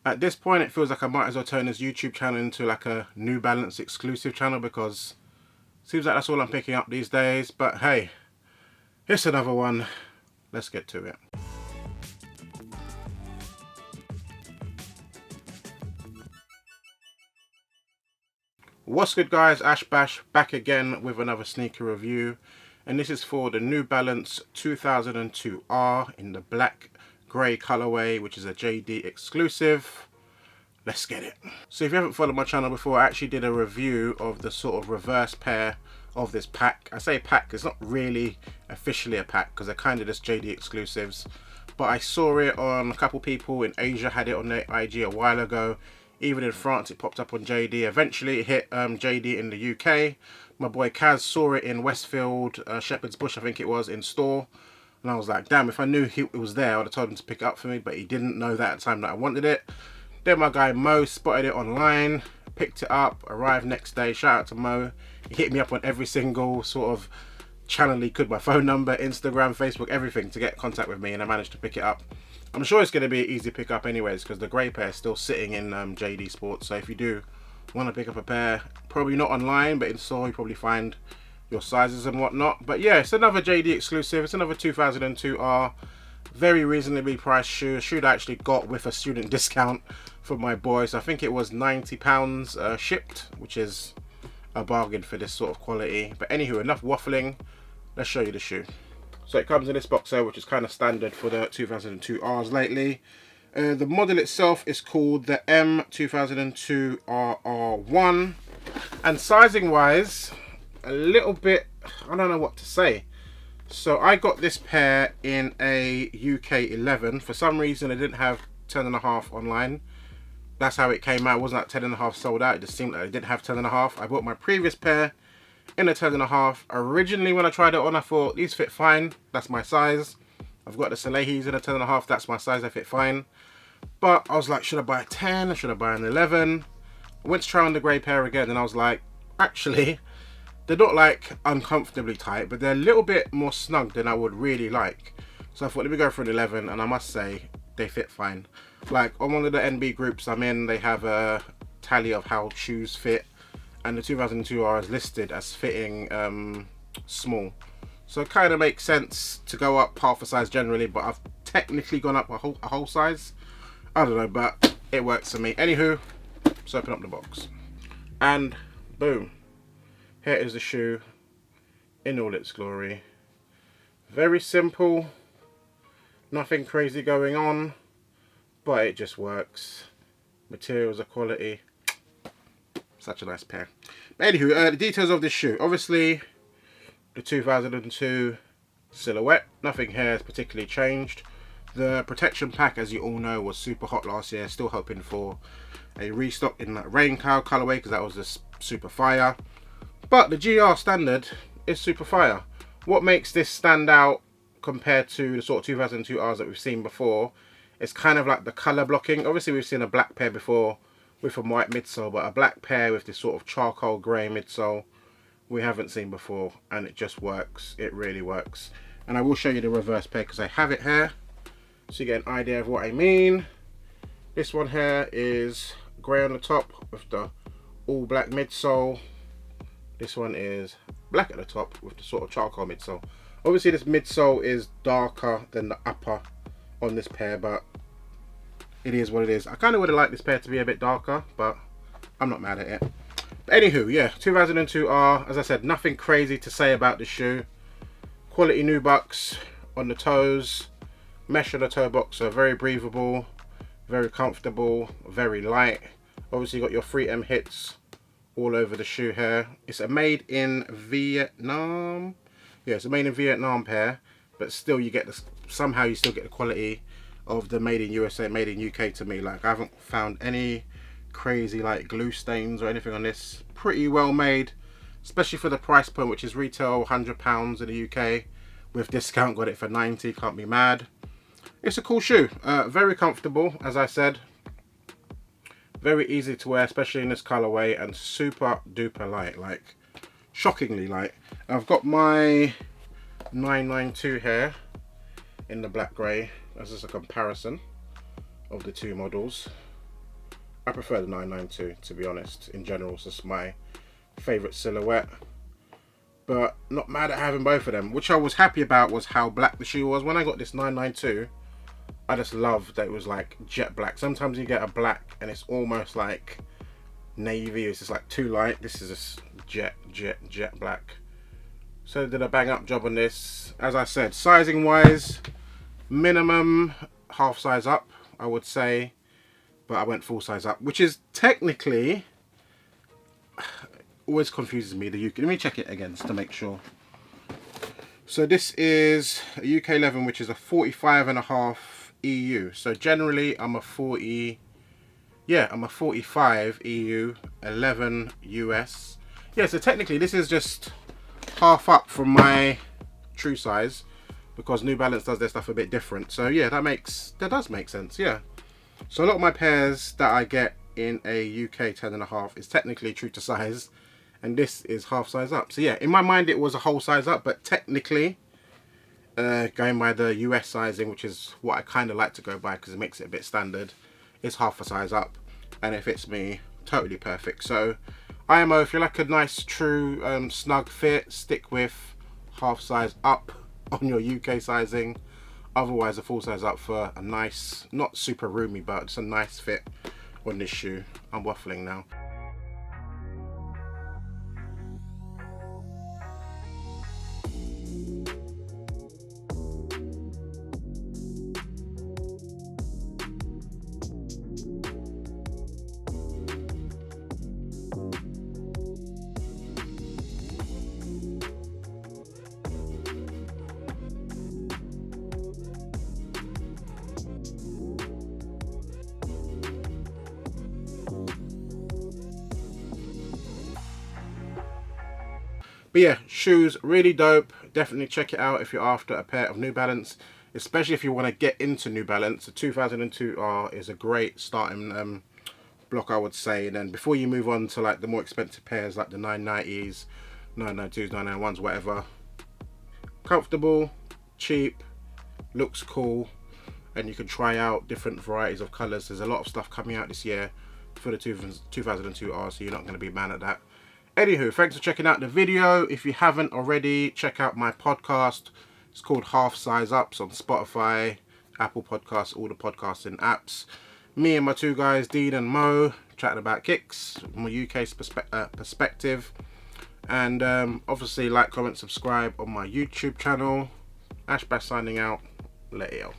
At this point, it feels like I might as well turn this YouTube channel into like a New Balance exclusive channel, because it seems like that's all I'm picking up these days. But hey, here's another one. Let's get to it. What's good, guys? Ash Bash back again with another sneaker review, and this is for the New Balance 2002R in the black grey colorway, which is a JD exclusive. Let's get it. So if you haven't followed my channel before, I actually did a review of the sort of reverse pair of this pack. I say pack, it's not really officially a pack because they're kind of just JD exclusives, but I saw it on a couple people in Asia had it on their IG a while ago. Even in France it popped up on JD. Eventually it hit JD in the UK. My boy Kaz saw it in Westfield, Shepherd's Bush I think it was, in store. And I was like, damn, if I knew it was there, I would have told him to pick it up for me, but he didn't know that at the time that I wanted it. Then my guy Mo spotted it online, picked it up, arrived next day. Shout out to Mo. He hit me up on every single sort of channel he could, my phone number, Instagram, Facebook, everything, to get in contact with me, and I managed to pick it up. I'm sure it's going to be an easy pick up anyways, because the grey pair is still sitting in JD Sports. So if you do want to pick up a pair, probably not online, but in store you probably find your sizes and whatnot. But yeah, it's another JD exclusive. It's another 2002R. Very reasonably priced shoe. A shoe that I actually got with a student discount for my boys. I think it was £90 shipped, which is a bargain for this sort of quality. But anywho, enough waffling. Let's show you the shoe. So it comes in this box here, which is kind of standard for the 2002Rs lately. The model itself is called the M2002RR1, and sizing wise, a little bit, I don't know what to say. So I got this pair in a UK 11. For some reason I didn't have 10.5 online. That's how it came out. It wasn't like 10.5 sold out. It just seemed like I didn't have 10.5. I bought my previous pair in a 10.5. Originally when I tried it on, I thought these fit fine. That's my size. I've got the Salehis in a 10.5. That's my size. They fit fine. But I was like, should I buy a 10 or should I buy an 11? I went to try on the grey pair again, and I was like, actually, they're not like uncomfortably tight, but they're a little bit more snug than I would really like. So I thought, let me go for an 11, and I must say they fit fine. Like on one of the NB groups I'm in, they have a tally of how shoes fit, and the 2002R is listed as fitting small. So it kind of makes sense to go up half a size generally, but I've technically gone up a whole size. I don't know, but it works for me. Anywho, let's open up the box. And boom. Here is the shoe in all its glory. Very simple, nothing crazy going on, but it just works. Materials are quality. Such a nice pair. But anywho, the details of this shoe. Obviously, the 2002 silhouette. Nothing here has particularly changed. The protection pack, as you all know, was super hot last year. Still hoping for a restock in that rain cow colorway, because that was just super fire. But the GR standard is super fire. What makes this stand out compared to the sort of 2002Rs that we've seen before is kind of like the color blocking. Obviously we've seen a black pair before with a white midsole, but a black pair with this sort of charcoal grey midsole we haven't seen before, and it just works. It really works. And I will show you the reverse pair because I have it here, so you get an idea of what I mean. This one here is grey on the top with the all black midsole. This one is black at the top with the sort of charcoal midsole. Obviously this midsole is darker than the upper on this pair, but it is what it is. I kind of would have liked this pair to be a bit darker, but I'm not mad at it. But anywho, yeah, 2002R, as I said, nothing crazy to say about the shoe. Quality nubucks on the toes, mesh on the toe box, so very breathable, very comfortable, very light. Obviously you got your 3M hits all over the shoe here. It's a made in Vietnam. Yeah, it's a made in Vietnam pair, but still you get this, somehow you still get the quality of the made in USA, made in UK to me. Like I haven't found any crazy like glue stains or anything on this. Pretty well made, especially for the price point, which is retail £100 in the UK. With discount got it for 90, can't be mad. It's a cool shoe, very comfortable, as I said. Very easy to wear, especially in this colorway, and super duper light, like shockingly light. I've got my 992 here in the black grey. This is a comparison of the two models. I prefer the 992 to be honest. In general, it's just my favourite silhouette. But not mad at having both of them. Which I was happy about was how black the shoe was. When I got this 992, I just loved that it was like jet black. Sometimes you get a black and it's almost like navy. It's just like too light. This is just jet black. So did a bang up job on this. As I said, sizing wise, minimum half size up, I would say. But I went full size up, which is technically, always confuses me, the UK. Let me check it again just to make sure. So this is a UK 11, which is a 45.5 EU. So generally I'm a 40, yeah, I'm a 45 EU, 11 US. Yeah, so technically this is just half up from my true size, because New Balance does their stuff a bit different. So yeah, that does make sense, yeah. So a lot of my pairs that I get in a UK 10.5 is technically true to size, and this is half size up. So yeah, in my mind it was a whole size up, but technically going by the US sizing, which is what I kind of like to go by because it makes it a bit standard, it's half a size up, and it fits me totally perfect. So IMO, if you like a nice true snug fit, stick with half size up on your UK sizing. Otherwise a full size up for a nice, not super roomy, but it's a nice fit on this shoe. I'm waffling now. But yeah, shoes really dope. Definitely check it out if you're after a pair of New Balance, especially if you want to get into New Balance. The 2002R is a great starting block, I would say. And then before you move on to like the more expensive pairs like the 990s, 992s, 991s, whatever. Comfortable, cheap, looks cool, and you can try out different varieties of colours. There's a lot of stuff coming out this year for the 2002R, so you're not going to be mad at that. Anywho, thanks for checking out the video. If you haven't already, check out my podcast. It's called Half Size Ups on Spotify, Apple Podcasts, all the podcasting apps. Me and my two guys, Dean and Mo, chatting about kicks from a UK perspective. And obviously like, comment, subscribe on my YouTube channel. Ash Bash signing out. Later.